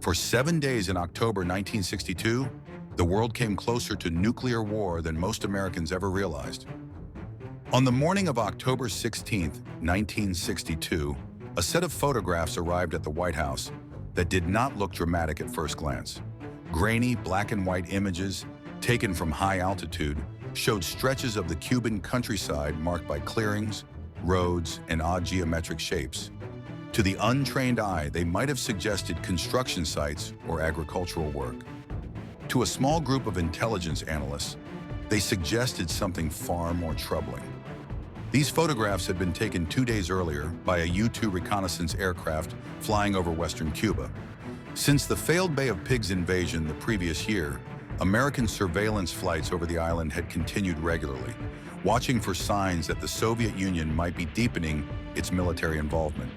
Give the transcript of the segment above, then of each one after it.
For 7 days in October 1962, the world came closer to nuclear war than most Americans ever realized. On the morning of October 16, 1962, a set of photographs arrived at the White House that did not look dramatic at first glance. Grainy, black and white images, taken from high altitude, showed stretches of the Cuban countryside marked by clearings, roads, and odd geometric shapes. To the untrained eye, they might have suggested construction sites or agricultural work. To a small group of intelligence analysts, they suggested something far more troubling. These photographs had been taken 2 days earlier by a U-2 reconnaissance aircraft flying over western Cuba. Since the failed Bay of Pigs invasion the previous year, American surveillance flights over the island had continued regularly, watching for signs that the Soviet Union might be deepening its military involvement.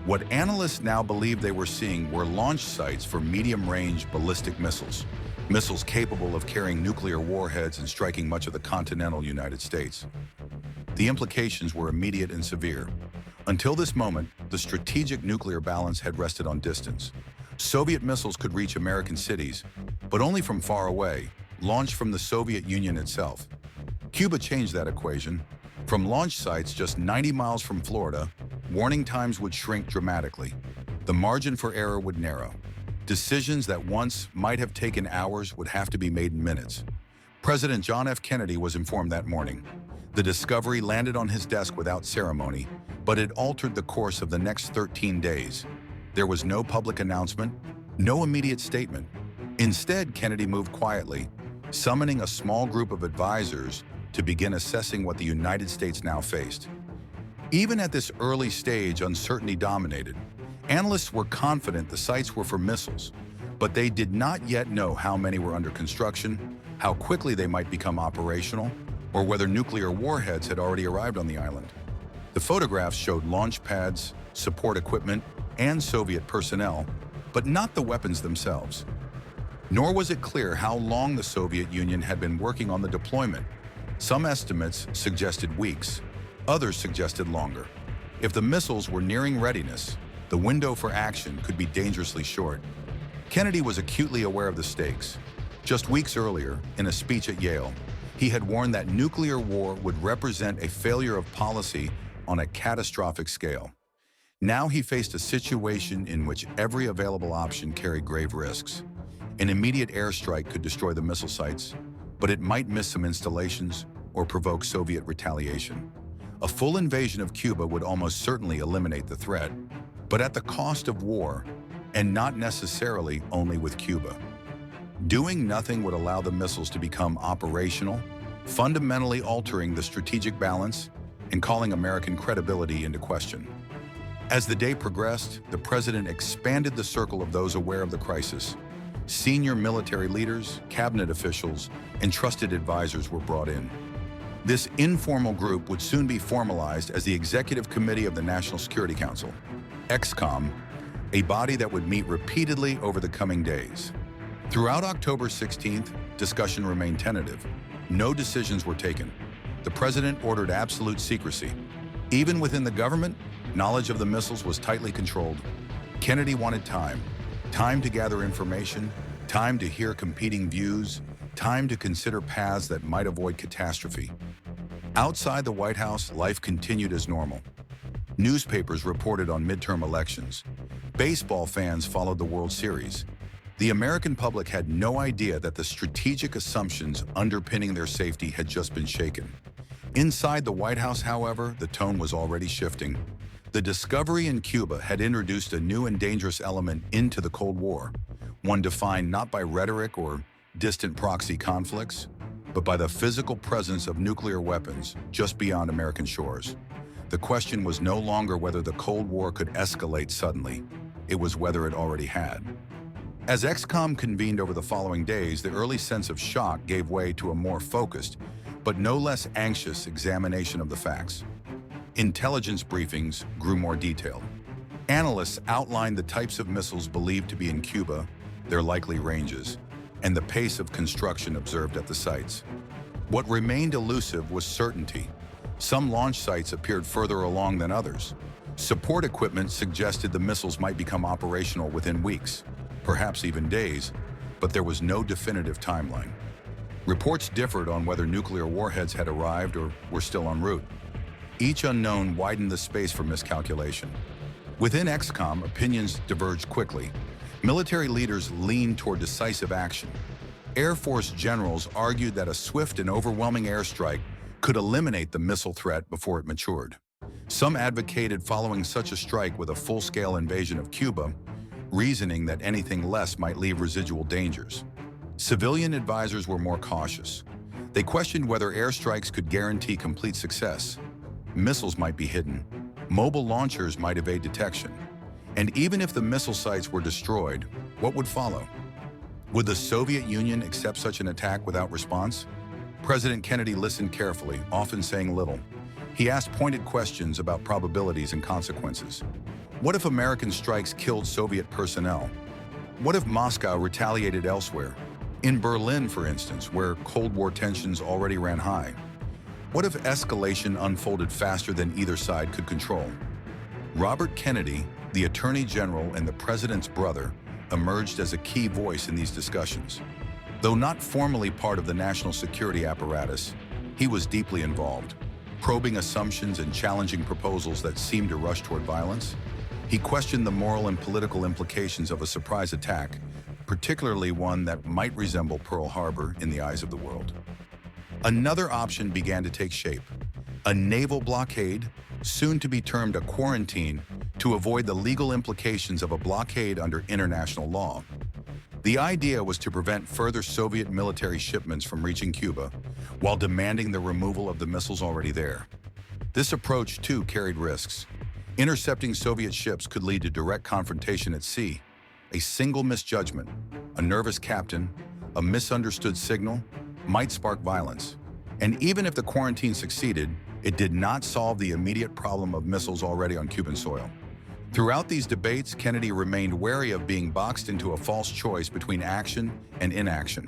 What analysts now believed they were seeing were launch sites for medium-range ballistic missiles, missiles capable of carrying nuclear warheads and striking much of the continental United States. The implications were immediate and severe. Until this moment, the strategic nuclear balance had rested on distance. Soviet missiles could reach American cities, but only from far away, launched from the Soviet Union itself. Cuba changed that equation. From launch sites just 90 miles from Florida, warning times would shrink dramatically. The margin for error would narrow. Decisions that once might have taken hours would have to be made in minutes. President John F. Kennedy was informed that morning. The discovery landed on his desk without ceremony, but it altered the course of the next 13 days. There was no public announcement, no immediate statement. Instead, Kennedy moved quietly, summoning a small group of advisors to begin assessing what the United States now faced. Even at this early stage, uncertainty dominated. Analysts were confident the sites were for missiles, but they did not yet know how many were under construction, how quickly they might become operational, or whether nuclear warheads had already arrived on the island. The photographs showed launch pads, support equipment, and Soviet personnel, but not the weapons themselves. Nor was it clear how long the Soviet Union had been working on the deployment. Some estimates suggested weeks, others suggested longer. If the missiles were nearing readiness, the window for action could be dangerously short. Kennedy was acutely aware of the stakes. Just weeks earlier, in a speech at Yale, he had warned that nuclear war would represent a failure of policy on a catastrophic scale. Now he faced a situation in which every available option carried grave risks. An immediate airstrike could destroy the missile sites, but it might miss some installations or provoke Soviet retaliation. A full invasion of Cuba would almost certainly eliminate the threat, but at the cost of war, and not necessarily only with Cuba. Doing nothing would allow the missiles to become operational, fundamentally altering the strategic balance and calling American credibility into question. As the day progressed, the president expanded the circle of those aware of the crisis. Senior military leaders, cabinet officials, and trusted advisors were brought in. This informal group would soon be formalized as the Executive Committee of the National Security Council, ExComm, a body that would meet repeatedly over the coming days. Throughout October 16th, discussion remained tentative. No decisions were taken. The president ordered absolute secrecy. Even within the government, knowledge of the missiles was tightly controlled. Kennedy wanted time to gather information, time to hear competing views, time to consider paths that might avoid catastrophe. Outside the White House, life continued as normal. Newspapers reported on midterm elections. Baseball fans followed the World Series. The American public had no idea that the strategic assumptions underpinning their safety had just been shaken. Inside the White House, however, the tone was already shifting. The discovery in Cuba had introduced a new and dangerous element into the Cold War, one defined not by rhetoric or distant proxy conflicts, but by the physical presence of nuclear weapons just beyond American shores. The question was no longer whether the Cold War could escalate suddenly. It was whether it already had. As ExComm convened over the following days, the early sense of shock gave way to a more focused, but no less anxious examination of the facts. Intelligence briefings grew more detailed. Analysts outlined the types of missiles believed to be in Cuba, their likely ranges, and the pace of construction observed at the sites. What remained elusive was certainty. Some launch sites appeared further along than others. Support equipment suggested the missiles might become operational within weeks. perhaps even days, but there was no definitive timeline. Reports differed on whether nuclear warheads had arrived or were still en route. Each unknown widened the space for miscalculation. Within ExComm, opinions diverged quickly. Military leaders leaned toward decisive action. Air Force generals argued that a swift and overwhelming airstrike could eliminate the missile threat before it matured. Some advocated following such a strike with a full-scale invasion of Cuba, reasoning that anything less might leave residual dangers. Civilian advisors were more cautious. They questioned whether airstrikes could guarantee complete success. Missiles might be hidden. Mobile launchers might evade detection. And even if the missile sites were destroyed, what would follow? Would the Soviet Union accept such an attack without response? President Kennedy listened carefully, often saying little. He asked pointed questions about probabilities and consequences. What if American strikes killed Soviet personnel? What if Moscow retaliated elsewhere? In Berlin, for instance, where Cold War tensions already ran high. What if escalation unfolded faster than either side could control? Robert Kennedy, the Attorney General and the President's brother, emerged as a key voice in these discussions. Though not formally part of the national security apparatus, he was deeply involved, probing assumptions and challenging proposals that seemed to rush toward violence. He questioned the moral and political implications of a surprise attack, particularly one that might resemble Pearl Harbor in the eyes of the world. Another option began to take shape: a naval blockade, soon to be termed a quarantine, to avoid the legal implications of a blockade under international law. The idea was to prevent further Soviet military shipments from reaching Cuba, while demanding the removal of the missiles already there. This approach, too, carried risks. Intercepting Soviet ships could lead to direct confrontation at sea. A single misjudgment, a nervous captain, a misunderstood signal, might spark violence. And even if the quarantine succeeded, it did not solve the immediate problem of missiles already on Cuban soil. Throughout these debates, Kennedy remained wary of being boxed into a false choice between action and inaction.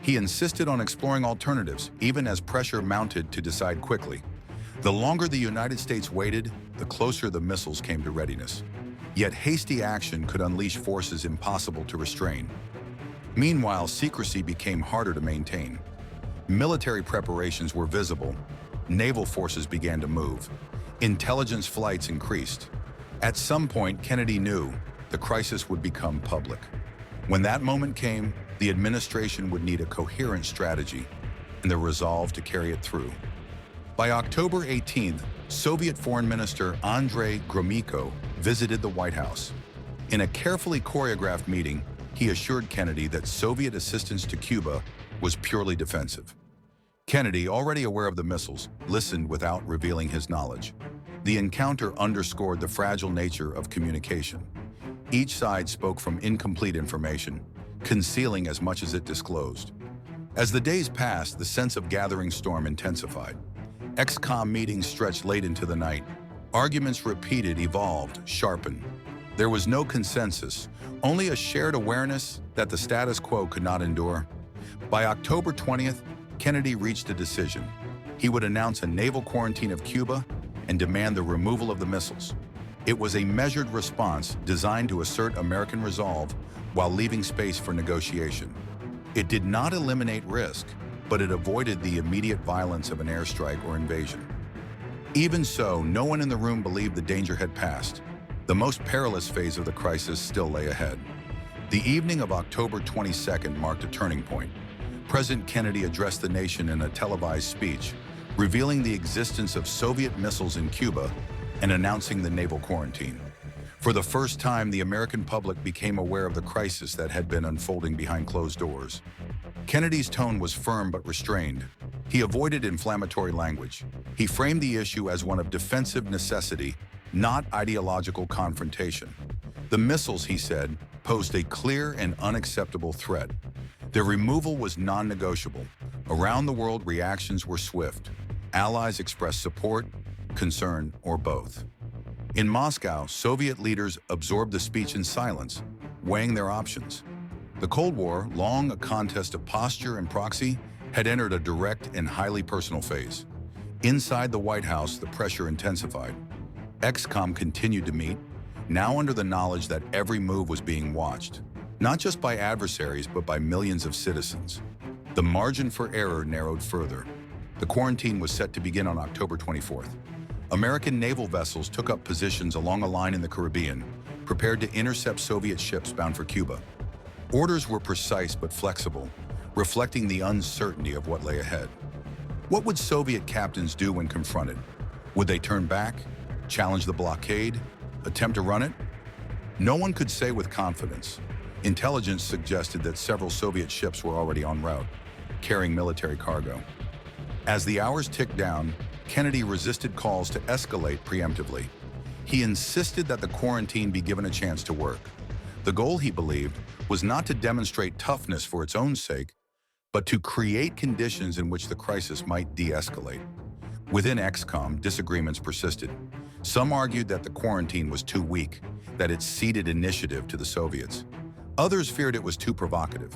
He insisted on exploring alternatives, even as pressure mounted to decide quickly. The longer the United States waited, the closer the missiles came to readiness. Yet hasty action could unleash forces impossible to restrain. Meanwhile, secrecy became harder to maintain. Military preparations were visible. Naval forces began to move. Intelligence flights increased. At some point, Kennedy knew the crisis would become public. When that moment came, the administration would need a coherent strategy and the resolve to carry it through. By October 18th, Soviet Foreign Minister Andrei Gromyko visited the White House. In a carefully choreographed meeting, he assured Kennedy that Soviet assistance to Cuba was purely defensive. Kennedy, already aware of the missiles, listened without revealing his knowledge. The encounter underscored the fragile nature of communication. Each side spoke from incomplete information, concealing as much as it disclosed. As the days passed, the sense of gathering storm intensified. ExComm meetings stretched late into the night. Arguments repeated, evolved, sharpened. There was no consensus, only a shared awareness that the status quo could not endure. By October 20th, Kennedy reached a decision. He would announce a naval quarantine of Cuba and demand the removal of the missiles. It was a measured response designed to assert American resolve while leaving space for negotiation. It did not eliminate risk, but it avoided the immediate violence of an airstrike or invasion. Even so, no one in the room believed the danger had passed. The most perilous phase of the crisis still lay ahead. The evening of October 22nd marked a turning point. President Kennedy addressed the nation in a televised speech, revealing the existence of Soviet missiles in Cuba and announcing the naval quarantine. For the first time, the American public became aware of the crisis that had been unfolding behind closed doors. Kennedy's tone was firm but restrained. He avoided inflammatory language. He framed the issue as one of defensive necessity, not ideological confrontation. The missiles, he said, posed a clear and unacceptable threat. Their removal was non-negotiable. Around the world, reactions were swift. Allies expressed support, concern, or both. In Moscow, Soviet leaders absorbed the speech in silence, weighing their options. The Cold War, long a contest of posture and proxy, had entered a direct and highly personal phase. Inside the White House, the pressure intensified. ExComm continued to meet, now under the knowledge that every move was being watched. not just by adversaries but by millions of citizens. The margin for error narrowed further. The quarantine was set to begin on October 24th. American naval vessels took up positions along a line in the Caribbean, prepared to intercept Soviet ships bound for Cuba. Orders were precise but flexible, reflecting the uncertainty of what lay ahead. What would Soviet captains do when confronted? Would they turn back, challenge the blockade, attempt to run it? No one could say with confidence. Intelligence suggested that several Soviet ships were already en route, carrying military cargo. As the hours ticked down, Kennedy resisted calls to escalate preemptively. He insisted that the quarantine be given a chance to work. The goal, he believed, was not to demonstrate toughness for its own sake, but to create conditions in which the crisis might de-escalate. Within ExComm, disagreements persisted. Some argued that the quarantine was too weak, that it ceded initiative to the Soviets. Others feared it was too provocative.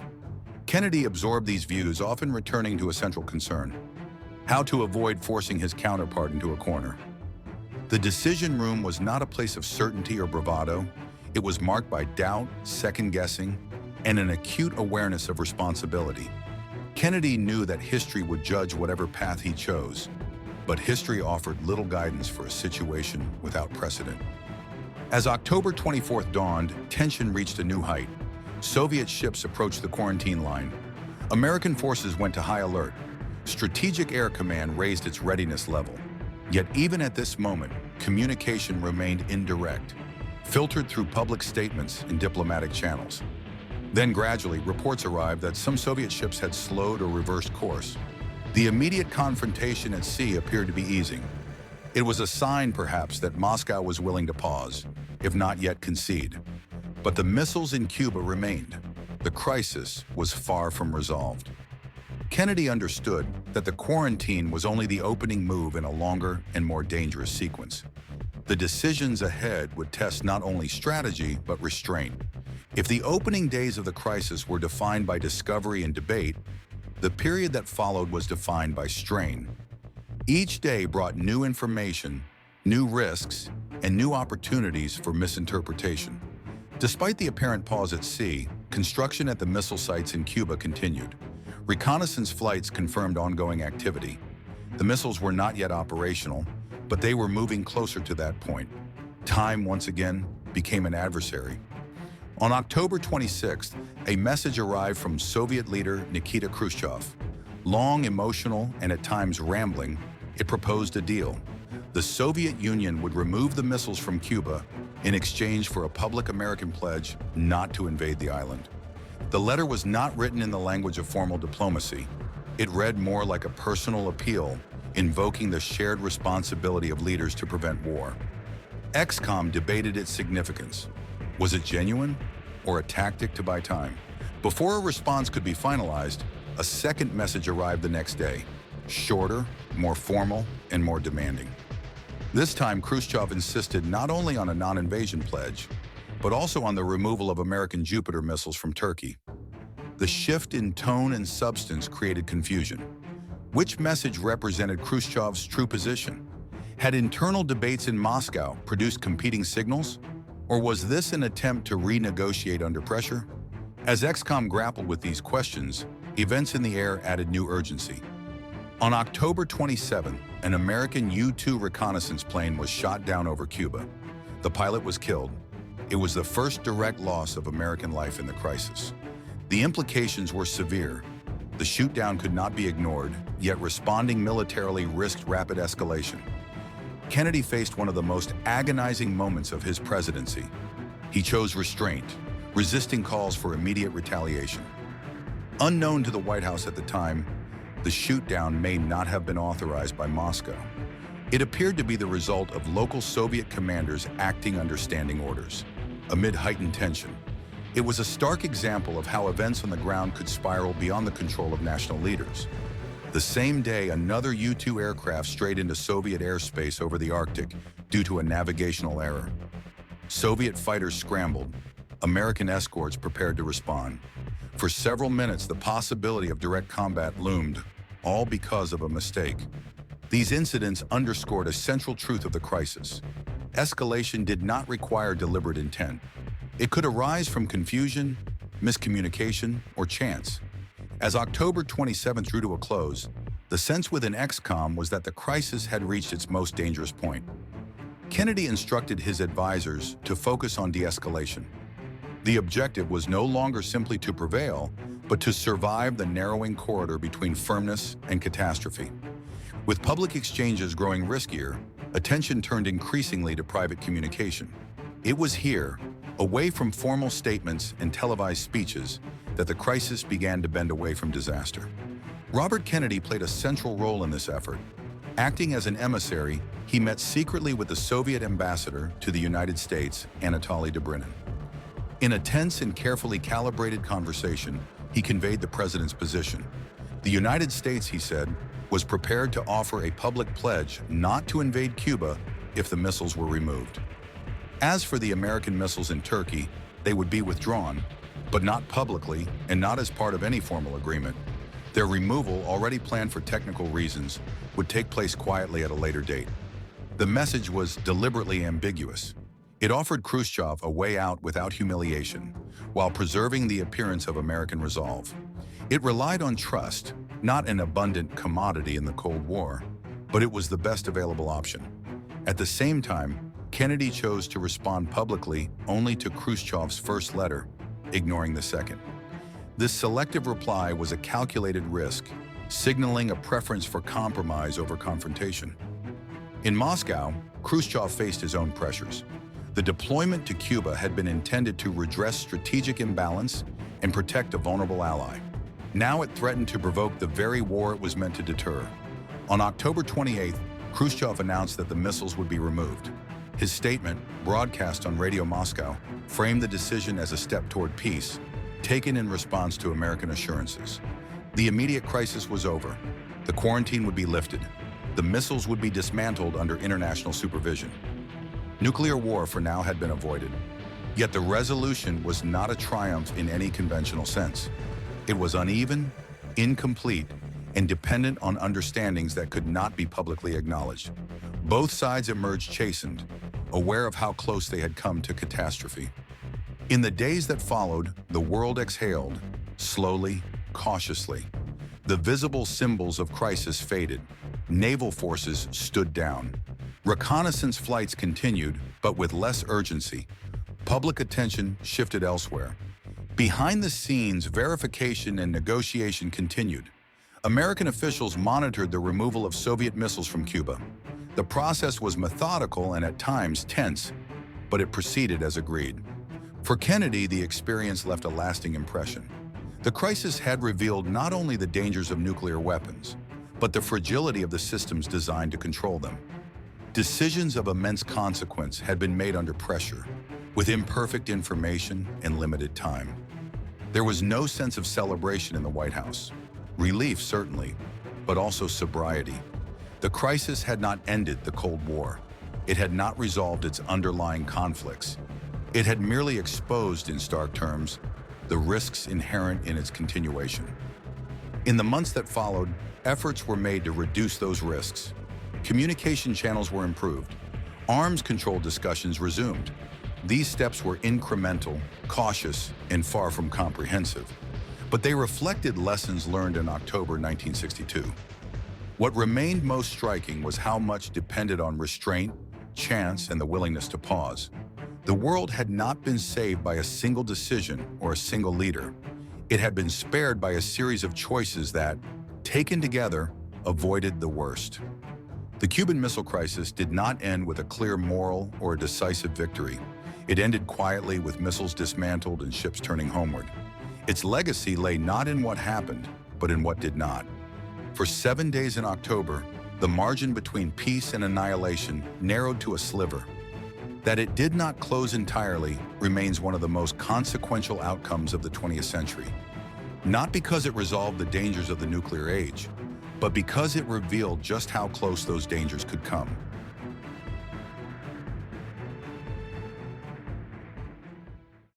Kennedy absorbed these views, often returning to a central concern: how to avoid forcing his counterpart into a corner. The decision room was not a place of certainty or bravado. It was marked by doubt, second-guessing, and an acute awareness of responsibility. Kennedy knew that history would judge whatever path he chose, but history offered little guidance for a situation without precedent. As October 24th dawned, tension reached a new height. Soviet ships approached the quarantine line. American forces went to high alert. Strategic Air Command raised its readiness level. Yet even at this moment, communication remained indirect, filtered through public statements and diplomatic channels. Then gradually, reports arrived that some Soviet ships had slowed or reversed course. The immediate confrontation at sea appeared to be easing. It was a sign, perhaps, that Moscow was willing to pause, if not yet concede. But the missiles in Cuba remained. The crisis was far from resolved. Kennedy understood that the quarantine was only the opening move in a longer and more dangerous sequence. The decisions ahead would test not only strategy, but restraint. If the opening days of the crisis were defined by discovery and debate, the period that followed was defined by strain. Each day brought new information, new risks, and new opportunities for misinterpretation. Despite the apparent pause at sea, construction at the missile sites in Cuba continued. Reconnaissance flights confirmed ongoing activity. The missiles were not yet operational, but they were moving closer to that point. Time, once again, became an adversary. On October 26th, a message arrived from Soviet leader Nikita Khrushchev. Long, emotional, and at times rambling, it proposed a deal. The Soviet Union would remove the missiles from Cuba in exchange for a public American pledge not to invade the island. The letter was not written in the language of formal diplomacy. It read more like a personal appeal, invoking the shared responsibility of leaders to prevent war. ExComm debated its significance. Was it genuine or a tactic to buy time? Before a response could be finalized, a second message arrived the next day, shorter, more formal, and more demanding. This time, Khrushchev insisted not only on a non-invasion pledge, but also on the removal of American Jupiter missiles from Turkey. The shift in tone and substance created confusion. Which message represented Khrushchev's true position? Had internal debates in Moscow produced competing signals? Or was this an attempt to renegotiate under pressure? As ExComm grappled with these questions, events in the air added new urgency. On October 27, an American U-2 reconnaissance plane was shot down over Cuba. The pilot was killed. It was the first direct loss of American life in the crisis. The implications were severe. The shootdown could not be ignored, yet responding militarily risked rapid escalation. Kennedy faced one of the most agonizing moments of his presidency. He chose restraint, resisting calls for immediate retaliation. Unknown to the White House at the time, the shootdown may not have been authorized by Moscow. It appeared to be the result of local Soviet commanders acting under standing orders. Amid heightened tension, it was a stark example of how events on the ground could spiral beyond the control of national leaders. The same day, another U-2 aircraft strayed into Soviet airspace over the Arctic due to a navigational error. Soviet fighters scrambled. American escorts prepared to respond. For several minutes, the possibility of direct combat loomed, all because of a mistake. These incidents underscored a central truth of the crisis. Escalation did not require deliberate intent. It could arise from confusion, miscommunication, or chance. As October 27th drew to a close, the sense within ExComm was that the crisis had reached its most dangerous point. Kennedy instructed his advisors to focus on de-escalation. The objective was no longer simply to prevail, but to survive the narrowing corridor between firmness and catastrophe. With public exchanges growing riskier, attention turned increasingly to private communication. It was here, away from formal statements and televised speeches, that the crisis began to bend away from disaster. Robert Kennedy played a central role in this effort. Acting as an emissary, he met secretly with the Soviet ambassador to the United States, Anatoly Dobrynin. In a tense and carefully calibrated conversation, he conveyed the president's position. The United States, he said, was prepared to offer a public pledge not to invade Cuba if the missiles were removed. As for the American missiles in Turkey, they would be withdrawn, but not publicly and not as part of any formal agreement. Their removal, already planned for technical reasons, would take place quietly at a later date. The message was deliberately ambiguous. It offered Khrushchev a way out without humiliation, while preserving the appearance of American resolve. It relied on trust, not an abundant commodity in the Cold War, but it was the best available option. At the same time, Kennedy chose to respond publicly only to Khrushchev's first letter, ignoring the second. This selective reply was a calculated risk, signaling a preference for compromise over confrontation. In Moscow, Khrushchev faced his own pressures. The deployment to Cuba had been intended to redress strategic imbalance and protect a vulnerable ally. Now it threatened to provoke the very war it was meant to deter. On October 28th, Khrushchev announced that the missiles would be removed. His statement, broadcast on Radio Moscow, framed the decision as a step toward peace, taken in response to American assurances. The immediate crisis was over. The quarantine would be lifted. The missiles would be dismantled under international supervision. Nuclear war for now had been avoided. Yet the resolution was not a triumph in any conventional sense. It was uneven, incomplete, and dependent on understandings that could not be publicly acknowledged. Both sides emerged chastened, aware of how close they had come to catastrophe. In the days that followed, the world exhaled, slowly, cautiously. The visible symbols of crisis faded. Naval forces stood down. Reconnaissance flights continued, but with less urgency. Public attention shifted elsewhere. Behind the scenes, verification and negotiation continued. American officials monitored the removal of Soviet missiles from Cuba. The process was methodical and at times tense, but it proceeded as agreed. For Kennedy, the experience left a lasting impression. The crisis had revealed not only the dangers of nuclear weapons, but the fragility of the systems designed to control them. Decisions of immense consequence had been made under pressure, with imperfect information and limited time. There was no sense of celebration in the White House. Relief, certainly, but also sobriety. The crisis had not ended the Cold War. It had not resolved its underlying conflicts. It had merely exposed, in stark terms, the risks inherent in its continuation. In the months that followed, efforts were made to reduce those risks. Communication channels were improved. Arms control discussions resumed. These steps were incremental, cautious, and far from comprehensive. But they reflected lessons learned in October 1962. What remained most striking was how much depended on restraint, chance, and the willingness to pause. The world had not been saved by a single decision or a single leader. It had been spared by a series of choices that, taken together, avoided the worst. The Cuban Missile Crisis did not end with a clear moral or a decisive victory. It ended quietly with missiles dismantled and ships turning homeward. Its legacy lay not in what happened, but in what did not. For 7 days in October, the margin between peace and annihilation narrowed to a sliver. That it did not close entirely remains one of the most consequential outcomes of the 20th century. Not because it resolved the dangers of the nuclear age, but because it revealed just how close those dangers could come.